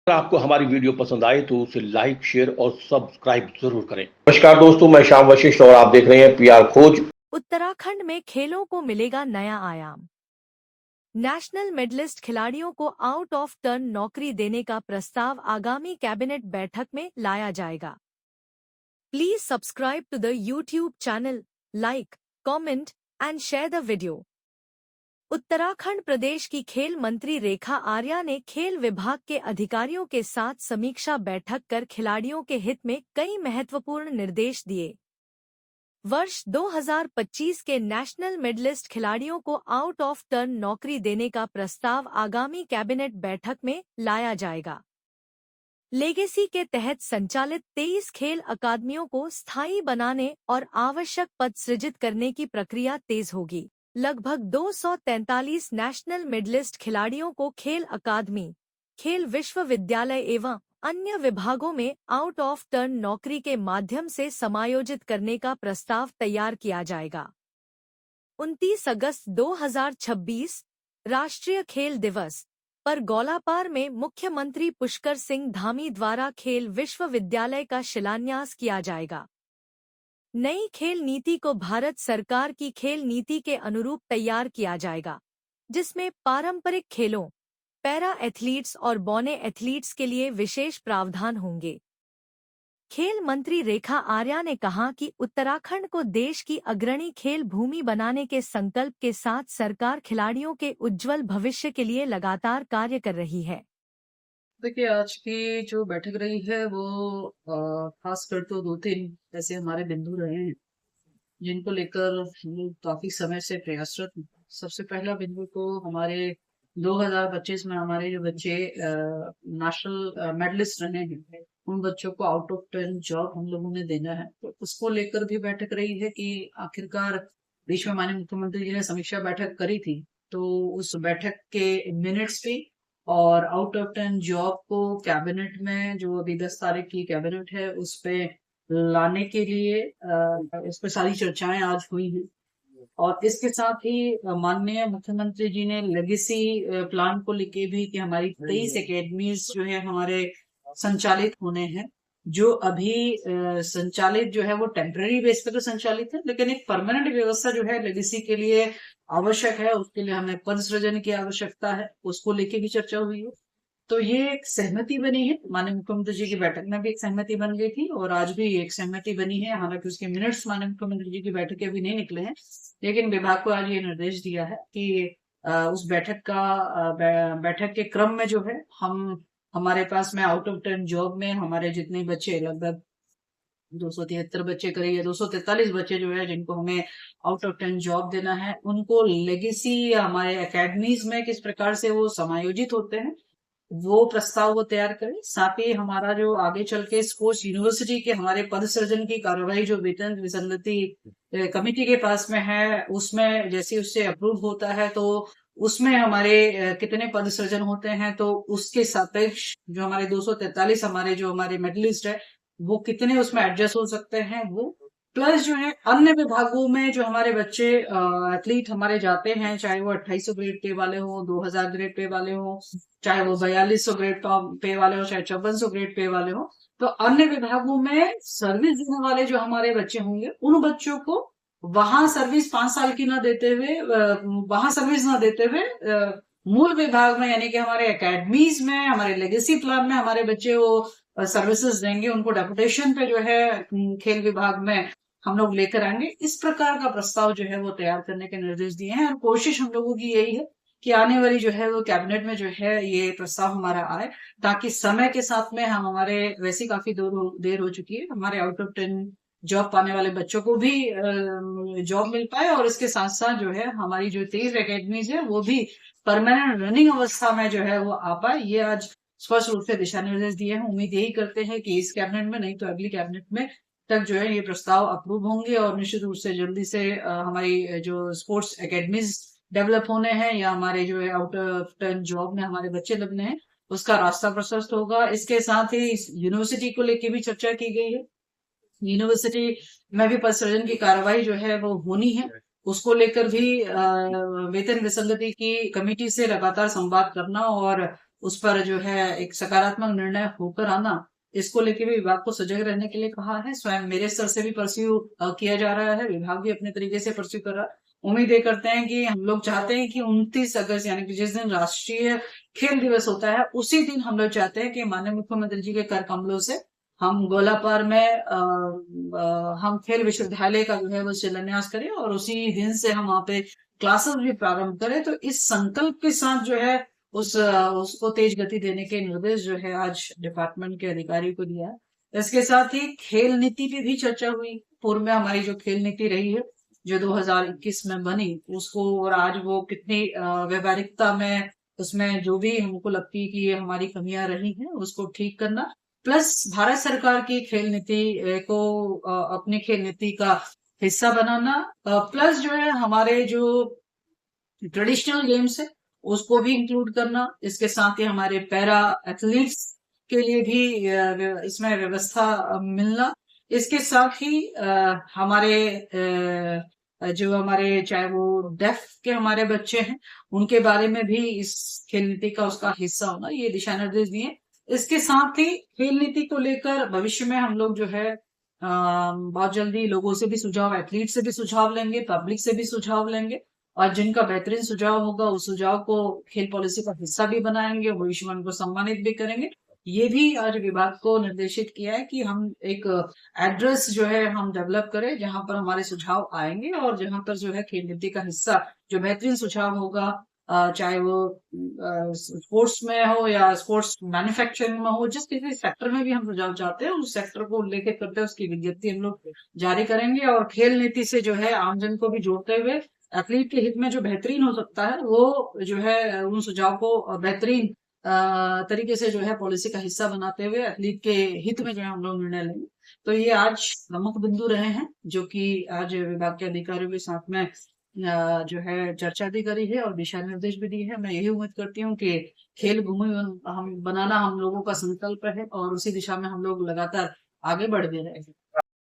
अगर आपको हमारी वीडियो पसंद आए तो उसे लाइक, शेयर और सब्सक्राइब जरूर करें। नमस्कार दोस्तों, मैं श्याम वशिष्ठ और आप देख रहे हैं पीआर खोज। उत्तराखंड में खेलों को मिलेगा नया आयाम। नेशनल मेडलिस्ट खिलाड़ियों को आउट ऑफ टर्न नौकरी देने का प्रस्ताव आगामी कैबिनेट बैठक में लाया जाएगा। Please subscribe to the YouTube channel, like, comment and share the video. Uttarakhand प्रदेश की खेल मंत्री रेखा आर्या ने खेल विभाग के अधिकारियों के साथ समीक्षा बैठक कर खिलाड़ियों के हित में कई महत्वपूर्ण निर्देश दिए। वर्ष 2025 के नेशनल मेडलिस्ट खिलाड़ियों को आउट ऑफ टर्न नौकरी देने का प्रस्ताव आगामी कैबिनेट बैठक में लाया जाएगा। लेगेसी के तहत संचालित 23 खेल अकादमियों को स्थायी बनाने और आवश्यक पद सृजित करने की प्रक्रिया तेज होगी। लगभग 243 नेशनल मेडलिस्ट खिलाड़ियों को खेल अकादमी, खेल विश्वविद्यालय एवं अन्य विभागों में आउट ऑफ टर्न नौकरी के माध्यम से समायोजित करने का प्रस्ताव तैयार किया जाएगा। 29 अगस्त 2026 राष्ट्रीय खेल दिवस पर गौलापार में मुख्यमंत्री पुष्कर सिंह धामी द्वारा खेल विश्वविद्यालय का शिलान्यास किया जाएगा। नई खेल नीति को भारत सरकार की खेल नीति के अनुरूप तैयार किया जाएगा, जिसमें पारंपरिक खेलों, पैरा एथलीट्स और बौने एथलीट्स के लिए विशेष प्रावधान होंगे। खेल मंत्री रेखा आर्या ने कहा कि उत्तराखंड को देश की अग्रणी खेल भूमि बनाने के संकल्प के साथ सरकार खिलाड़ियों के उज्जवल भविष्य के लिए लगातार कार्य कर रही है। देखिए, आज की जो बैठक रही है वो खासकर तो 2-3 ऐसे हमारे बिंदु रहे हैं जिनको लेकर हम लोग काफी समय से प्रयासरत हैं। सबसे पहला बिंदु तो हमारे 2025 में हमारे जो बच्चे नेशनल मेडलिस्ट रहे हैं उन बच्चों को आउट ऑफ टर्न जॉब हम लोगों ने देना है, तो उसको लेकर भी बैठक रही है कि आखिरकार बीच में माननीय मुख्यमंत्री जी ने समीक्षा बैठक करी थी, तो उस बैठक के मिनट्स भी और आउट ऑफ टर्न जॉब को कैबिनेट में जो अभी 10 तारीख की कैबिनेट है उस पे लाने के लिए इस पे सारी चर्चाएं आज हुई हैं। और इसके साथ ही माननीय मुख्यमंत्री जी ने लेगेसी प्लान को लेके भी कि हमारी 23 एकेडमीज जो है हमारे संचालित होने हैं, जो अभी संचालित जो है वो टेम्पररी बेस पे तो संचालित है, लेकिन एक परमानेंट व्यवस्था जो है लेगेसी के लिए आवश्यक है, उसके लिए हमें पद सृजन की आवश्यकता है, उसको लेके भी चर्चा हुई है। तो ये एक सहमति बनी है, माननीय मुख्यमंत्री जी की बैठक में भी एक सहमति बन गई थी और आज भी एक सहमति बनी है। हालांकि उसके मिनट्स माननीय मुख्यमंत्री जी की बैठक के अभी नहीं निकले हैं, लेकिन विभाग को आज ये निर्देश दिया है कि उस बैठक के क्रम में जो है हमारे पास में आउट ऑफ टर्न जॉब में हमारे जितने बच्चे लगभग 273 बच्चे करीब या 243 बच्चे जो है जिनको हमें आउट ऑफ टर्न जॉब देना है, उनको लेगेसी या हमारे एकेडमीज में किस प्रकार से वो समायोजित होते हैं वो प्रस्ताव वो तैयार करें। साथ ही हमारा जो आगे चल के स्पोर्ट्स यूनिवर्सिटी के हमारे पद सृजन की कार्यवाही जो वेतन विसंगति कमेटी के पास में है, उसमें जैसे उससे अप्रूव होता है तो उसमें हमारे कितने पद सृजन होते हैं, तो उसके सापेक्ष जो हमारे 243 हमारे जो हमारे मेडलिस्ट है वो कितने उसमें एडजस्ट हो सकते हैं वो, प्लस जो है अन्य विभागों में जो हमारे बच्चे एथलीट हमारे जाते हैं, चाहे वो 2800 ग्रेड पे वाले हो, 2000 ग्रेड पे वाले हो, चाहे वो 4200 ग्रेड पे वाले हो, चाहे 5400 ग्रेड पे वाले हो, तो अन्य विभागों में सर्विस देने वाले जो हमारे बच्चे होंगे उन बच्चों को वहां सर्विस 5 साल की ना देते हुए वहां सर्विस ना देते हुए मूल विभाग में यानी कि हमारे एकेडमीज में हमारे लेगेसी प्लान में हमारे बच्चे वो सर्विसेज देंगे, उनको डेपुटेशन पे जो है खेल विभाग में हम लोग लेकर आएंगे। इस प्रकार का प्रस्ताव जो है वो तैयार करने के निर्देश दिए हैं और कोशिश हम लोगों की यही है कि आने वाली जो है वो कैबिनेट में जो है ये प्रस्ताव हमारा आए, ताकि समय के साथ में हम हमारे वैसे काफी देर हो चुकी है, हमारे आउट ऑफ टर्न जॉब पाने वाले बच्चों को भी जॉब मिल पाए और इसके साथ साथ जो है हमारी जो 23 एकेडमीज है वो भी परमानेंट रनिंग अवस्था में जो है वो आ पाए। ये आज स्पष्ट रूप से दिशा निर्देश दिए हैं। उम्मीद यही करते हैं कि इस कैबिनेट में नहीं तो अगली कैबिनेट में तक जो है ये प्रस्ताव अप्रूव होंगे और निश्चित रूप से जल्दी से हमारी जो स्पोर्ट्स एकेडमीज डेवलप होने हैं या हमारे जो है आउट ऑफ टर्न जॉब में हमारे बच्चे लगने हैं उसका रास्ता प्रशस्त होगा। इसके साथ ही इस यूनिवर्सिटी को लेकर भी चर्चा की गई है। यूनिवर्सिटी में भी पद सृजन की कार्यवाही जो है वो होनी है, उसको लेकर भी वेतन विसंगति की कमेटी से लगातार संवाद करना और उस पर जो है एक सकारात्मक निर्णय होकर आना, इसको लेके भी विभाग को सजग रहने के लिए कहा है। स्वयं मेरे स्तर से भी परस्यू किया जा रहा है, विभाग भी अपने तरीके से परस्यू कर रहा है। उम्मीद ये करते हैं कि हम लोग चाहते हैं कि 29 अगस्त यानी कि जिस दिन राष्ट्रीय खेल दिवस होता है, उसी दिन हम लोग चाहते हैं कि माननीय मुख्यमंत्री जी के कर कमलों से हम गोलापार में हम खेल विश्वविद्यालय का जो है वो शिलान्यास करें और उसी दिन से हम वहाँ पे क्लासेस भी प्रारंभ करें। तो इस संकल्प के साथ जो है उसको तेज गति देने के निर्देश जो है आज डिपार्टमेंट के अधिकारी को दिया है। इसके साथ ही खेल नीति पे भी चर्चा हुई। पूर्व में हमारी जो खेल नीति रही है जो 2021 में बनी उसको, और आज वो कितनी व्यवहारिकता में उसमें जो भी हमको लगती है कि ये हमारी कमियां रही हैं उसको ठीक करना, प्लस भारत सरकार की खेल नीति को अपनी खेल नीति का हिस्सा बनाना, प्लस जो है हमारे जो ट्रेडिशनल गेम्स है उसको भी इंक्लूड करना। इसके साथ ही हमारे पैरा एथलीट्स के लिए भी इसमें व्यवस्था मिलना। इसके साथ ही हमारे जो हमारे चाहे वो डेफ के हमारे बच्चे हैं उनके बारे में भी इस खेल नीति का उसका हिस्सा होना, ये दिशा निर्देश दिए। इसके साथ ही खेल नीति को लेकर भविष्य में हम लोग जो है बहुत जल्दी लोगों से भी सुझाव, एथलीट से भी सुझाव लेंगे, पब्लिक से भी सुझाव लेंगे और जिनका बेहतरीन सुझाव होगा उस सुझाव को खेल पॉलिसी का हिस्सा भी बनाएंगे और भविष्य में उनको सम्मानित भी करेंगे। ये भी आज विभाग को निर्देशित किया है कि हम एक एड्रेस जो है हम डेवलप करें जहां पर हमारे सुझाव आएंगे और जहां पर जो है खेल नीति का हिस्सा जो बेहतरीन सुझाव होगा, चाहे वो स्पोर्ट्स में हो या स्पोर्ट्स मैन्युफैक्चरिंग में हो, जिस किसी सेक्टर में भी हम सुझाव चाहते हैं उस सेक्टर को उल्लेख करते हैं उसकी विज्ञप्ति हम लोग जारी करेंगे और खेल नीति से जो है आमजन को भी जोड़ते हुए एथलीट के हित में जो बेहतरीन हो सकता है वो जो है उन सुझाव को बेहतरीन तरीके से जो है पॉलिसी का हिस्सा बनाते हुए एथलीट के हित में जो है हम लोग निर्णय लेंगे। तो ये आज प्रमुख बिंदु रहे हैं जो कि आज विभाग के अधिकारियों के साथ में जो है चर्चा भी करी है और दिशा निर्देश भी दिए हैं। मैं यही उम्मीद करती हूँ कि खेल भूमि हम बनाना हम लोगों का संकल्प है और उसी दिशा में हम लोग लगातार आगे बढ़ भी रहे हैं।